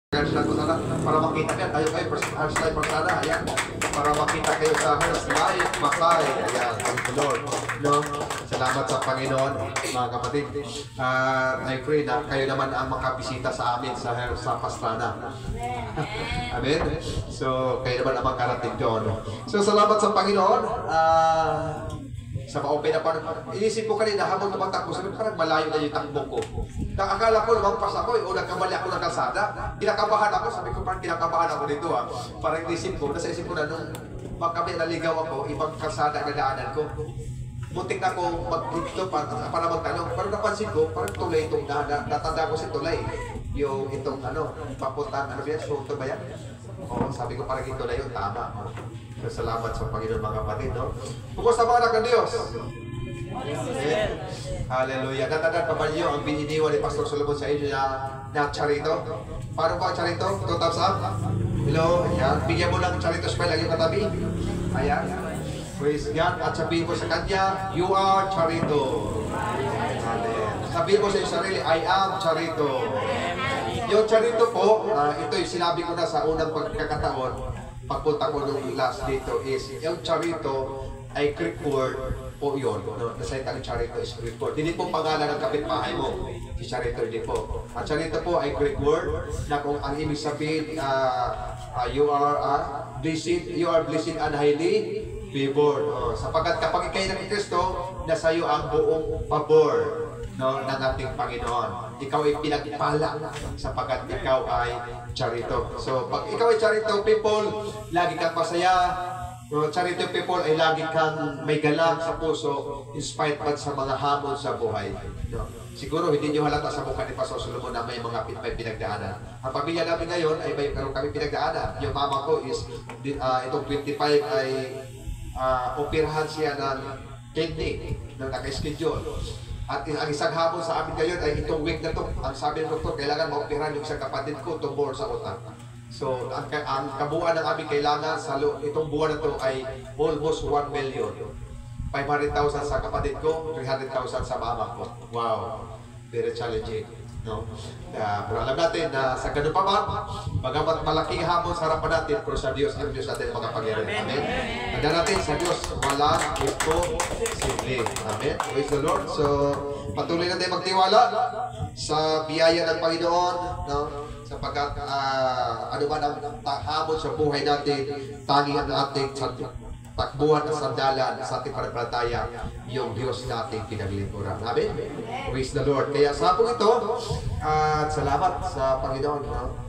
Para makita kayo, tayo kayo, hashtag persona, ayan. Para makita kayo sa live, masay, ayan, thank the Lord. No? Salamat sa Panginoon, mga kapatid. I pray na kayo naman ang makabisita sa amin sa Pastrana. Amen? So, kayo naman ang makarating doon. So, salamat sa Panginoon. Sa ma-open na parang, inisip ko kanina, habang tumatakbo, sabi parang malayo na yung takbo ko. Akala ko, lumampas ako, o nagkamali ako ng kalsada. Kinakabahan ako, sabi ko parang kinakabahan ako dito. Parang inisip ko, nasa isip ko na nung kami naligaw ako, ibang kalsada na daanan ko. Muntik na akong mag-dito para magtanong. Pero napansin ko, parang tulay itong natanda ko si tulay. Yung itong papuntang, Soto ba yan? O, sabi ko parang ito na yun, tama. So, salamat sa Panginoon mga kapatid, no? Kumusta mga anak ng Diyos? Amen. Hallelujah. Natandaan pa ba niyo ang bininiwan ni Pastor Solomon sa inyo na charito? Paano ba charito? Two thumbs up? Hello? Ayan. Bigyan mo lang charito smile ang iyong katabi. Ayan. Praise God. At sabihin mo sa kanya, you are charito. Amen. Sabihin mo sa iyong sarili, I am charito. Yung charito po, ito yung sinabi ko na sa unang pagkakataon. Pagpunta ko nung last dito is, yung charito ay Greek word po yun. Nasalita ng charito is Greek word. Hindi po pangalan ng kapitbahay mo. Si charito hindi po. Ang charito po ay Greek word na kung ang ibig sabihin, you are blessed and highly favored. Sapagkat kapag ikay ng Kristo, nasa iyo ang buong pabor ng ating Panginoon. Ikaw ay pinagpala sapagkat ikaw ay charito. So, pag ikaw ay charito people, lagi kang masaya. Charito people ay lagi kang may galak sa puso in spite man sa mga hamon sa buhay. No? Siguro hindi nyo halata sa mukha ni Pastor Solomon na may mga pinagdaanan. Ang pamilya namin ngayon ay may kami pinagdaanan. Yung mama ko is, itong 25 ay operahan siya ng kidney na naka-schedule. At ang isang habon sa amin ngayon ay itong week na ito. Ang sabi ng doktor, kailangan maoperahan yung isang kapatid ko, tumor sa utak. So, ang kabuuan ng aming kailangan sa itong buwan na ito ay almost 1 million. 500,000 sa kapatid ko, 300,000 sa mama ko. Wow, very challenging. No? Pero alam natin na sa ganun pa man, bagamat malaking hamon sa harapan natin, pero sa Diyos, ang Diyos natin makapangyarihan. Amen. Tanda natin sa Diyos, wala ito simple. Amen. Praise the Lord. So, patuloy na tayo magtiwala sa biyaya ng Panginoon, no? Sapagkat ano man ang hamon sa buhay natin, tanging ang ating takbuhan at sandalan sa ating pananampalataya, yung Diyos nating pinaglingkuran. Amen? Praise the Lord. Kaya sa hapong ito, at salamat sa Panginoon.